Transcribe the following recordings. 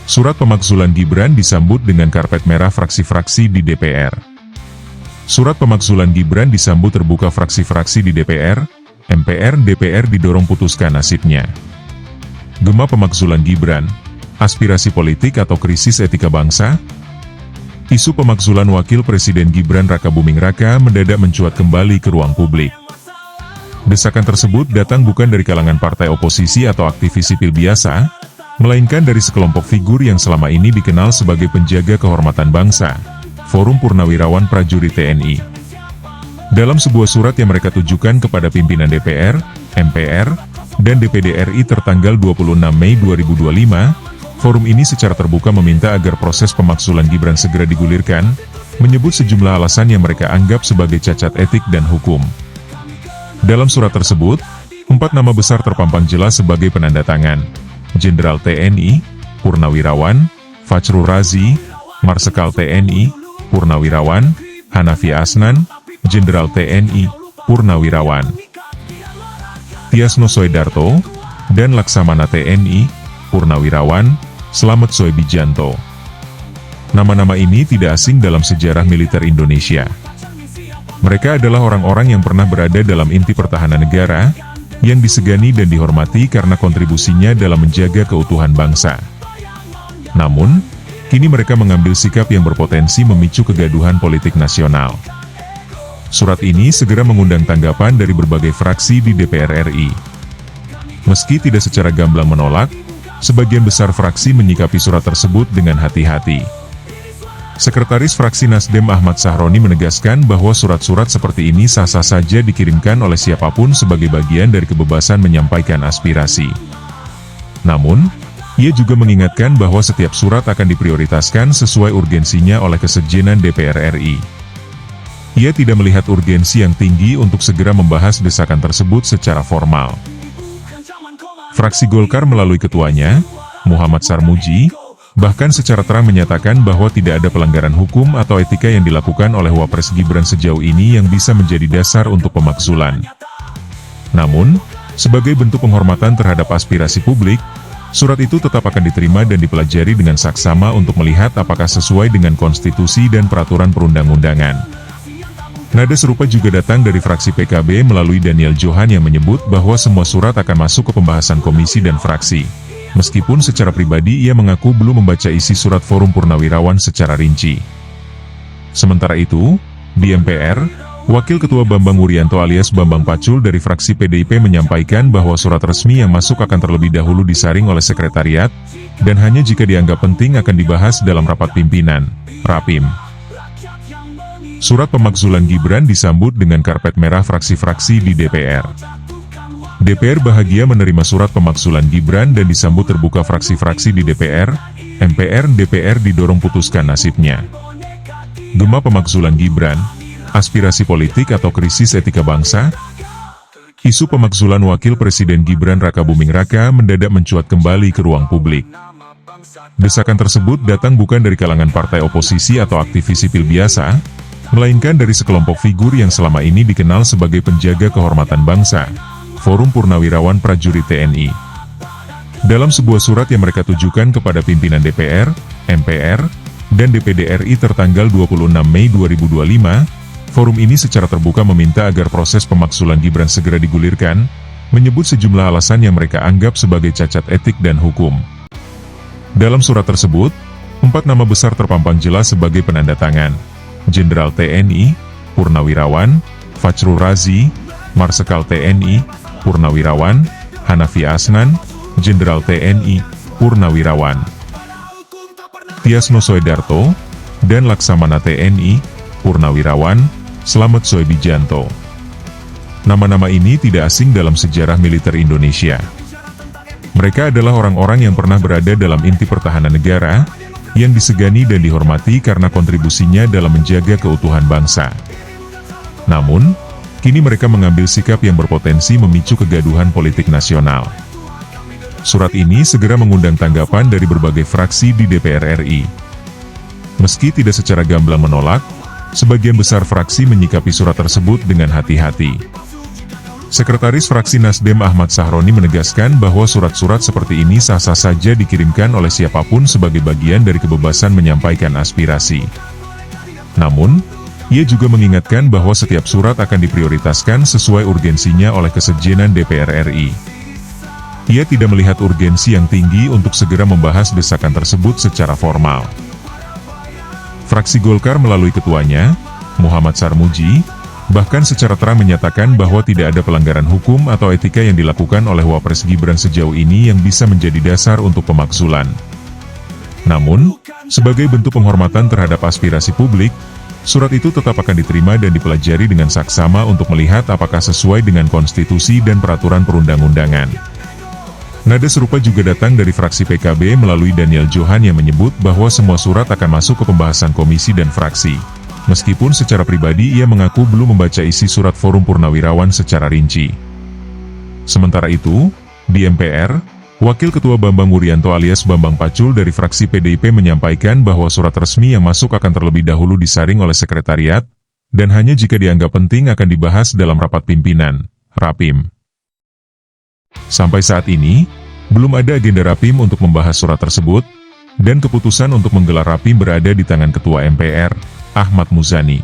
Surat pemakzulan Gibran disambut dengan karpet merah fraksi-fraksi di DPR. Surat pemakzulan Gibran disambut terbuka fraksi-fraksi di DPR, MPR, DPR didorong putuskan nasibnya. Gema pemakzulan Gibran, aspirasi politik atau krisis etika bangsa? Isu pemakzulan Wakil Presiden Gibran Rakabuming Raka mendadak mencuat kembali ke ruang publik. Desakan tersebut datang bukan dari kalangan partai oposisi atau aktivis sipil biasa, melainkan dari sekelompok figur yang selama ini dikenal sebagai penjaga kehormatan bangsa, Forum Purnawirawan Prajurit TNI. Dalam sebuah surat yang mereka tujukan kepada pimpinan DPR, MPR, dan DPD RI tertanggal 26 Mei 2025, forum ini secara terbuka meminta agar proses pemakzulan Gibran segera digulirkan, menyebut sejumlah alasan yang mereka anggap sebagai cacat etik dan hukum. Dalam surat tersebut, 4 nama besar terpampang jelas sebagai penanda tangan: Jenderal TNI, Purnawirawan, Fachrul Razi, Marsekal TNI, Purnawirawan, Hanafi Asnan, Jenderal TNI, Purnawirawan, Tiasno Soedarto, dan Laksamana TNI, Purnawirawan, Slamet Soebijanto. Nama-nama ini tidak asing dalam sejarah militer Indonesia. Mereka adalah orang-orang yang pernah berada dalam inti pertahanan negara, yang disegani dan dihormati karena kontribusinya dalam menjaga keutuhan bangsa. Namun, kini mereka mengambil sikap yang berpotensi memicu kegaduhan politik nasional. Surat ini segera mengundang tanggapan dari berbagai fraksi di DPR RI. Meski tidak secara gamblang menolak, sebagian besar fraksi menyikapi surat tersebut dengan hati-hati. Sekretaris Fraksi Nasdem Ahmad Sahroni menegaskan bahwa surat-surat seperti ini sah-sah saja dikirimkan oleh siapapun sebagai bagian dari kebebasan menyampaikan aspirasi. Namun, ia juga mengingatkan bahwa setiap surat akan diprioritaskan sesuai urgensinya oleh Kesekjenan DPR RI. Ia tidak melihat urgensi yang tinggi untuk segera membahas desakan tersebut secara formal. Fraksi Golkar melalui ketuanya, Muhammad Sarmuji, bahkan secara terang menyatakan bahwa tidak ada pelanggaran hukum atau etika yang dilakukan oleh Wapres Gibran sejauh ini yang bisa menjadi dasar untuk pemakzulan. Namun, sebagai bentuk penghormatan terhadap aspirasi publik, surat itu tetap akan diterima dan dipelajari dengan saksama untuk melihat apakah sesuai dengan konstitusi dan peraturan perundang-undangan. Nada serupa juga datang dari fraksi PKB melalui Daniel Johan yang menyebut bahwa semua surat akan masuk ke pembahasan komisi dan fraksi. Meskipun secara pribadi ia mengaku belum membaca isi surat Forum Purnawirawan secara rinci. Sementara itu, di MPR, Wakil Ketua Bambang Wuryanto alias Bambang Pacul dari fraksi PDIP menyampaikan bahwa surat resmi yang masuk akan terlebih dahulu disaring oleh sekretariat, dan hanya jika dianggap penting akan dibahas dalam rapat pimpinan, Rapim. Surat pemakzulan Gibran disambut dengan karpet merah fraksi-fraksi di DPR. DPR bahagia menerima surat pemakzulan Gibran dan disambut terbuka fraksi-fraksi di DPR, MPR, DPR didorong putuskan nasibnya. Gema pemakzulan Gibran, aspirasi politik atau krisis etika bangsa? Isu pemakzulan Wakil Presiden Gibran Rakabuming Raka mendadak mencuat kembali ke ruang publik. Desakan tersebut datang bukan dari kalangan partai oposisi atau aktivis sipil biasa, melainkan dari sekelompok figur yang selama ini dikenal sebagai penjaga kehormatan bangsa, Forum Purnawirawan Prajurit TNI. Dalam sebuah surat yang mereka tujukan kepada pimpinan DPR, MPR, dan DPD RI tertanggal 26 Mei 2025, forum ini secara terbuka meminta agar proses pemakzulan Gibran segera digulirkan, menyebut sejumlah alasan yang mereka anggap sebagai cacat etik dan hukum. Dalam surat tersebut, 4 nama besar terpampang jelas sebagai penanda tangan: Jenderal TNI, Purnawirawan, Fachrul Razi, Marsekal TNI, Purnawirawan, Hanafi Asnan, Jenderal TNI, Purnawirawan, Tiasno Soedarto, dan Laksamana TNI, Purnawirawan, Slamet Soebijanto. Nama-nama ini tidak asing dalam sejarah militer Indonesia. Mereka adalah orang-orang yang pernah berada dalam inti pertahanan negara, yang disegani dan dihormati karena kontribusinya dalam menjaga keutuhan bangsa. Namun, kini mereka mengambil sikap yang berpotensi memicu kegaduhan politik nasional. Surat ini segera mengundang tanggapan dari berbagai fraksi di DPR RI. Meski tidak secara gamblang menolak, sebagian besar fraksi menyikapi surat tersebut dengan hati-hati. Sekretaris Fraksi Nasdem Ahmad Sahroni menegaskan bahwa surat-surat seperti ini sah-sah saja dikirimkan oleh siapapun sebagai bagian dari kebebasan menyampaikan aspirasi. Namun, ia juga mengingatkan bahwa setiap surat akan diprioritaskan sesuai urgensinya oleh Kesekjenan DPR RI. Ia tidak melihat urgensi yang tinggi untuk segera membahas desakan tersebut secara formal. Fraksi Golkar melalui ketuanya, Muhammad Sarmuji, bahkan secara terang menyatakan bahwa tidak ada pelanggaran hukum atau etika yang dilakukan oleh Wapres Gibran sejauh ini yang bisa menjadi dasar untuk pemakzulan. Namun, sebagai bentuk penghormatan terhadap aspirasi publik, surat itu tetap akan diterima dan dipelajari dengan saksama untuk melihat apakah sesuai dengan konstitusi dan peraturan perundang-undangan. Nada serupa juga datang dari fraksi PKB melalui Daniel Johan yang menyebut bahwa semua surat akan masuk ke pembahasan komisi dan fraksi. Meskipun secara pribadi ia mengaku belum membaca isi surat Forum Purnawirawan secara rinci. Sementara itu, di MPR, Wakil Ketua Bambang Wuryanto alias Bambang Pacul dari fraksi PDIP menyampaikan bahwa surat resmi yang masuk akan terlebih dahulu disaring oleh sekretariat, dan hanya jika dianggap penting akan dibahas dalam rapat pimpinan, Rapim. Sampai saat ini, belum ada agenda Rapim untuk membahas surat tersebut, dan keputusan untuk menggelar Rapim berada di tangan Ketua MPR, Ahmad Muzani.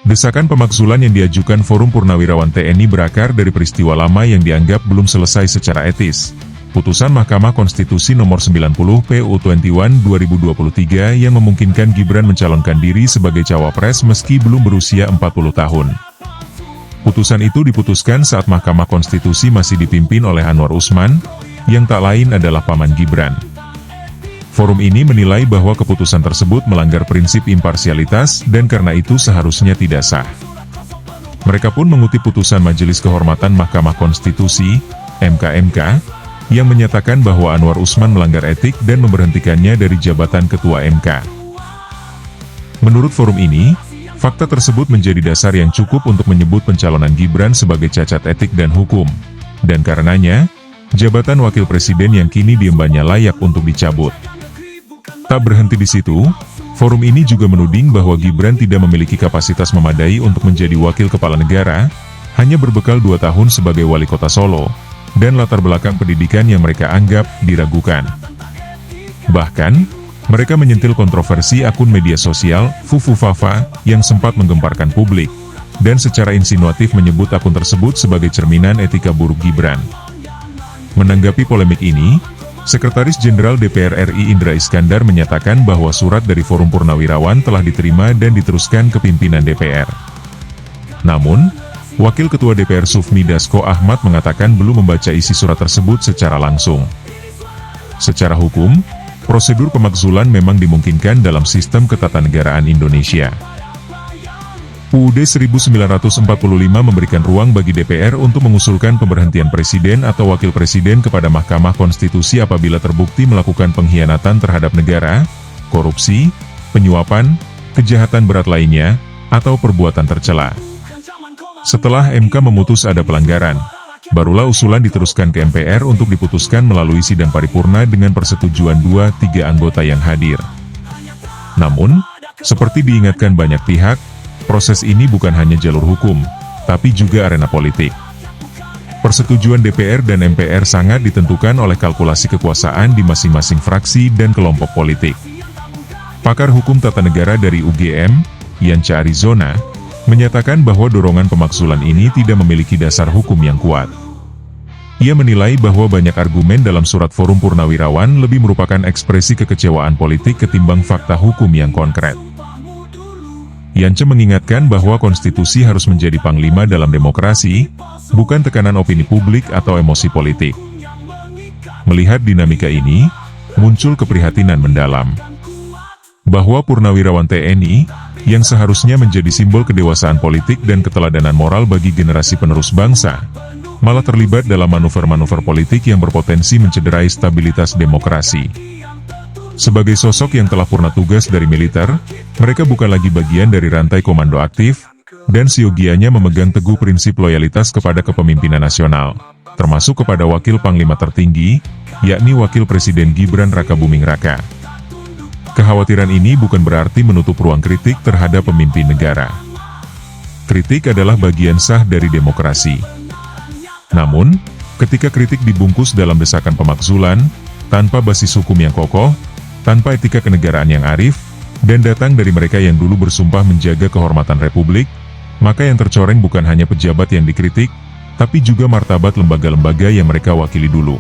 Desakan pemakzulan yang diajukan Forum Purnawirawan TNI berakar dari peristiwa lama yang dianggap belum selesai secara etis. Putusan Mahkamah Konstitusi Nomor 90 PU 21 2023 yang memungkinkan Gibran mencalonkan diri sebagai cawapres meski belum berusia 40 tahun. Putusan itu diputuskan saat Mahkamah Konstitusi masih dipimpin oleh Anwar Usman, yang tak lain adalah paman Gibran. Forum ini menilai bahwa keputusan tersebut melanggar prinsip imparsialitas dan karena itu seharusnya tidak sah. Mereka pun mengutip putusan Majelis Kehormatan Mahkamah Konstitusi, MKMK, yang menyatakan bahwa Anwar Usman melanggar etik dan memberhentikannya dari jabatan Ketua MK. Menurut forum ini, fakta tersebut menjadi dasar yang cukup untuk menyebut pencalonan Gibran sebagai cacat etik dan hukum, dan karenanya, jabatan Wakil Presiden yang kini diembannya layak untuk dicabut. Tak berhenti di situ, forum ini juga menuding bahwa Gibran tidak memiliki kapasitas memadai untuk menjadi wakil kepala negara, hanya berbekal 2 tahun sebagai wali kota Solo, dan latar belakang pendidikan yang mereka anggap diragukan. Bahkan, mereka menyentil kontroversi akun media sosial, Fufufafa, yang sempat menggemparkan publik, dan secara insinuatif menyebut akun tersebut sebagai cerminan etika buruk Gibran. Menanggapi polemik ini, Sekretaris Jenderal DPR RI Indra Iskandar menyatakan bahwa surat dari Forum Purnawirawan telah diterima dan diteruskan ke pimpinan DPR. Namun, Wakil Ketua DPR Sufmi Dasko Ahmad mengatakan belum membaca isi surat tersebut secara langsung. Secara hukum, prosedur pemakzulan memang dimungkinkan dalam sistem ketatanegaraan Indonesia. UUD 1945 memberikan ruang bagi DPR untuk mengusulkan pemberhentian presiden atau wakil presiden kepada Mahkamah Konstitusi apabila terbukti melakukan pengkhianatan terhadap negara, korupsi, penyuapan, kejahatan berat lainnya, atau perbuatan tercela. Setelah MK memutus ada pelanggaran, barulah usulan diteruskan ke MPR untuk diputuskan melalui sidang paripurna dengan persetujuan 2/3 anggota yang hadir. Namun, seperti diingatkan banyak pihak, proses ini bukan hanya jalur hukum, tapi juga arena politik. Persetujuan DPR dan MPR sangat ditentukan oleh kalkulasi kekuasaan di masing-masing fraksi dan kelompok politik. Pakar hukum tata negara dari UGM, Yanca Arizona, menyatakan bahwa dorongan pemakzulan ini tidak memiliki dasar hukum yang kuat. Ia menilai bahwa banyak argumen dalam surat Forum Purnawirawan lebih merupakan ekspresi kekecewaan politik ketimbang fakta hukum yang konkret. Yanca mengingatkan bahwa konstitusi harus menjadi panglima dalam demokrasi, bukan tekanan opini publik atau emosi politik. Melihat dinamika ini, muncul keprihatinan mendalam. Bahwa Purnawirawan TNI, yang seharusnya menjadi simbol kedewasaan politik dan keteladanan moral bagi generasi penerus bangsa, malah terlibat dalam manuver-manuver politik yang berpotensi mencederai stabilitas demokrasi. Sebagai sosok yang telah purna tugas dari militer, mereka bukan lagi bagian dari rantai komando aktif, dan siogianya memegang teguh prinsip loyalitas kepada kepemimpinan nasional, termasuk kepada wakil panglima tertinggi, yakni Wakil Presiden Gibran Rakabuming Raka. Kekhawatiran ini bukan berarti menutup ruang kritik terhadap pemimpin negara. Kritik adalah bagian sah dari demokrasi. Namun, ketika kritik dibungkus dalam desakan pemakzulan, tanpa basis hukum yang kokoh, tanpa etika kenegaraan yang arif, dan datang dari mereka yang dulu bersumpah menjaga kehormatan Republik, maka yang tercoreng bukan hanya pejabat yang dikritik, tapi juga martabat lembaga-lembaga yang mereka wakili dulu.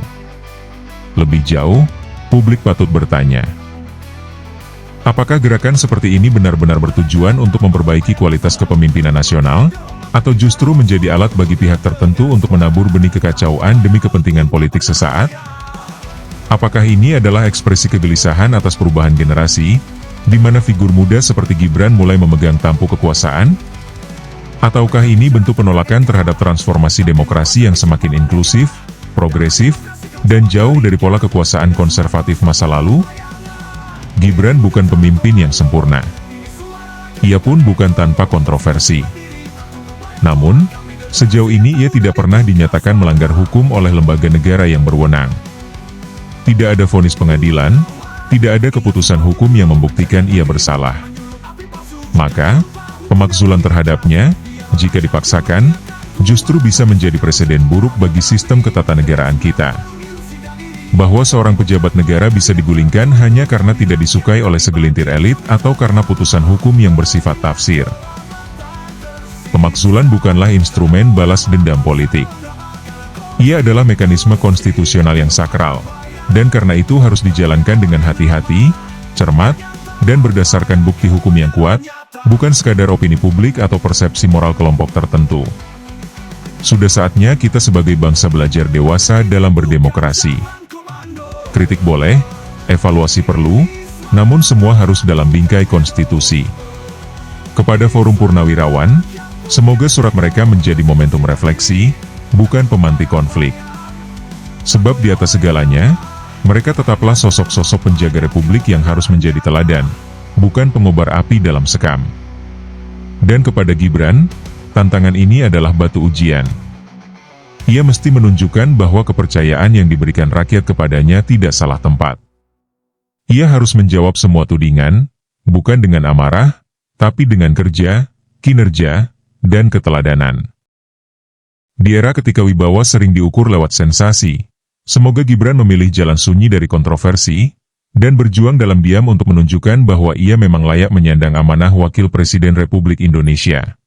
Lebih jauh, publik patut bertanya, apakah gerakan seperti ini benar-benar bertujuan untuk memperbaiki kualitas kepemimpinan nasional, atau justru menjadi alat bagi pihak tertentu untuk menabur benih kekacauan demi kepentingan politik sesaat? Apakah ini adalah ekspresi kegelisahan atas perubahan generasi, di mana figur muda seperti Gibran mulai memegang tampuk kekuasaan? Ataukah ini bentuk penolakan terhadap transformasi demokrasi yang semakin inklusif, progresif, dan jauh dari pola kekuasaan konservatif masa lalu? Gibran bukan pemimpin yang sempurna. Ia pun bukan tanpa kontroversi. Namun, sejauh ini ia tidak pernah dinyatakan melanggar hukum oleh lembaga negara yang berwenang. Tidak ada vonis pengadilan, tidak ada keputusan hukum yang membuktikan ia bersalah. Maka, pemakzulan terhadapnya, jika dipaksakan, justru bisa menjadi presiden buruk bagi sistem ketatanegaraan kita. Bahwa seorang pejabat negara bisa digulingkan hanya karena tidak disukai oleh segelintir elit atau karena putusan hukum yang bersifat tafsir. Pemakzulan bukanlah instrumen balas dendam politik. Ia adalah mekanisme konstitusional yang sakral, dan karena itu harus dijalankan dengan hati-hati, cermat, dan berdasarkan bukti hukum yang kuat, bukan sekadar opini publik atau persepsi moral kelompok tertentu. Sudah saatnya kita sebagai bangsa belajar dewasa dalam berdemokrasi. Kritik boleh, evaluasi perlu, namun semua harus dalam bingkai konstitusi. Kepada Forum Purnawirawan, semoga surat mereka menjadi momentum refleksi, bukan pemantik konflik. Sebab di atas segalanya, mereka tetaplah sosok-sosok penjaga Republik yang harus menjadi teladan, bukan pengobar api dalam sekam. Dan kepada Gibran, tantangan ini adalah batu ujian. Ia mesti menunjukkan bahwa kepercayaan yang diberikan rakyat kepadanya tidak salah tempat. Ia harus menjawab semua tudingan, bukan dengan amarah, tapi dengan kerja, kinerja, dan keteladanan. Di era ketika wibawa sering diukur lewat sensasi, semoga Gibran memilih jalan sunyi dari kontroversi, dan berjuang dalam diam untuk menunjukkan bahwa ia memang layak menyandang amanah Wakil Presiden Republik Indonesia.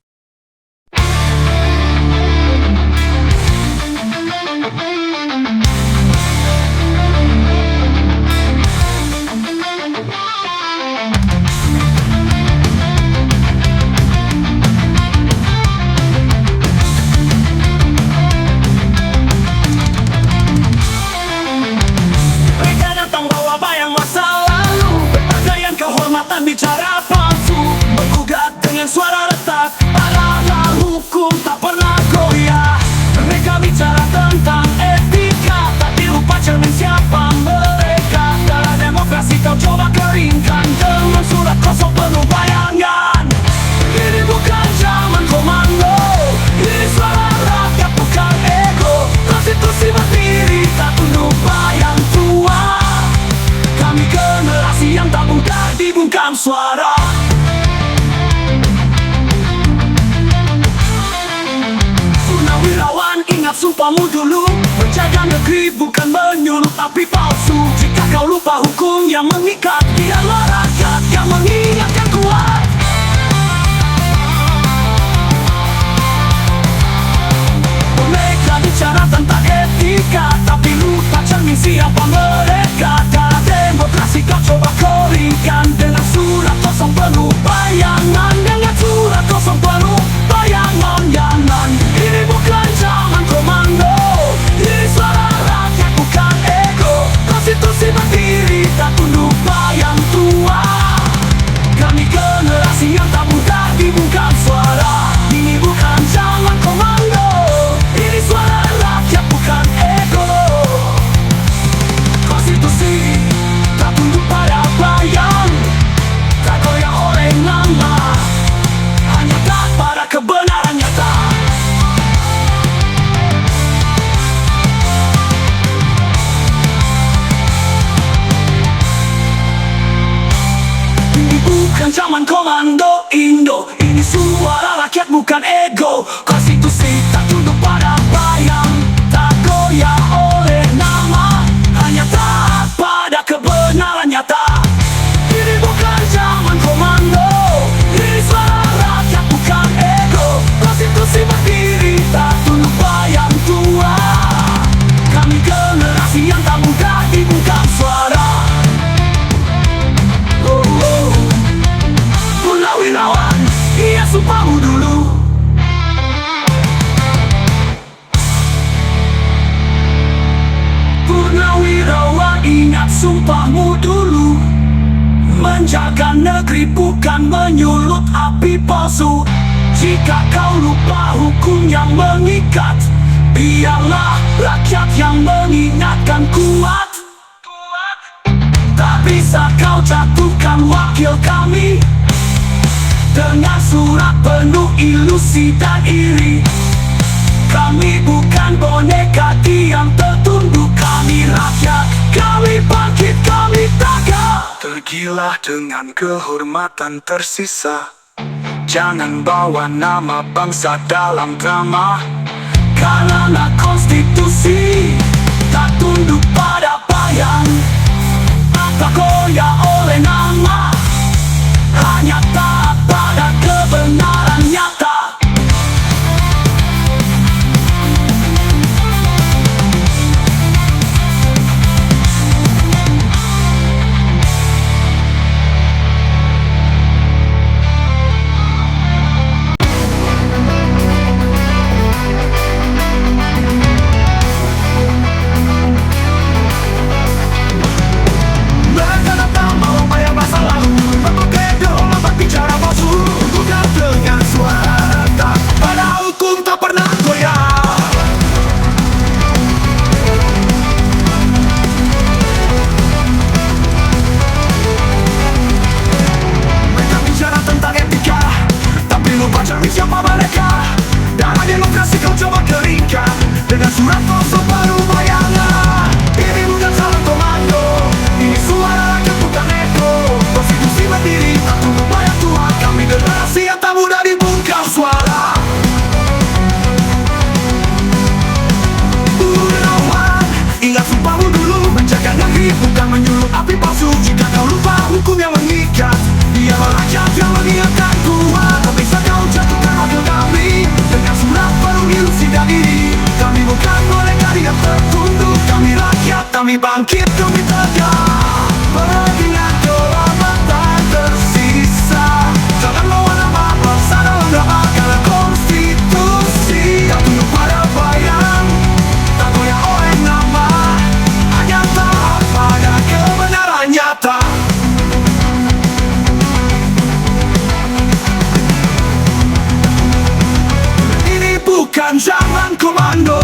Bicara palsu, bergugat dengan suara retak, padahal hukum tak pernah goyah. Mereka bicara tentang etika, tak dilupa cermin siapa mereka. Dalam demokrasi kau coba keringkan dengan surat kosong penuh bayangan. Ini bukan zaman komando, ini suara rakyat bukan ego. Konstitusi berdiri tak tunduk bayang tua. Kami generasi yang tak mudah dibungkam suara. Purnawirawan, ingat sumpahmu dulu. Menjaga negeri bukan menyuruh tapi palsu. Jika kau lupa hukum yang mengikat, biarlah rakyat yang mengingatkan kuat. Mereka bicara tentang etika, tapi lupa cermin siapa mereka. Dalam demokrasi kau coba keringkan dengan surat kosong penuh bayangan. Dengan surat kosong penuh bayangan. Ini bukan zaman komando, ini suara rakyat bukan ego. Konstitusi berdiri tak tunduk bayang tua. Kami generasi yang tak mudah dibungkam suara. Ini bukan zaman komando, ini suara rakyat bukan ego. Konstitusi tak tunduk pada bayang, tak goyang oleh nama, hanya tak pada kebenaran nyata. Ini bukan zaman komando Indo, ini suara rakyat bukan ego. Konstitusi tak tunduk pada bayang, Bela negeri bukan menyulut api palsu. Jika kau lupa hukum yang mengikat, biarlah rakyat yang mengingatkan kuat. Tak bisa kau jatuhkan wakil kami dengan surat penuh ilusi dan iri. Kami bukan boneka diam tertunduk, kami rakyat. Kami bangkit, kami tegak. Tergilah dengan kehormatan tersisa. Jangan bawa nama bangsa dalam drama. Karena konstitusi tak tunduk pada bayang, tak goyah oleh nama, hanya taat pada kebenaran nyata. Siapa mereka? Darah demokrasi kau coba keringkan dengan surat kosong baru bayangan. Ini bukan salah komando, ini suara rakyat bukan eko. Konstitusi berdiri tak tunduk pada Tuhan. Kami generasi yang tak mudah dibungkam suara. Unawan, ingat sumpahmu dulu, menjaga negeri bukan menyulut api palsu. Jika kau lupa hukum yang mengikat, biarlah rakyat yang mengingatkan kuat. Tak bisa kau jatuhkan wakil kami dengan surat penuh ilusi dan iri. Kami bukan boneka diam tertunduk, kami rakyat. Kami bangkit, kami tegak. Mengingat kehormatan tersisa. Jangan bawa nama bangsa dalam drama. Karena konstitusi tak tunduk pada bayang, tak goyah oleh nama, hanya taat pada kebenaran nyata. Bukan zaman komando.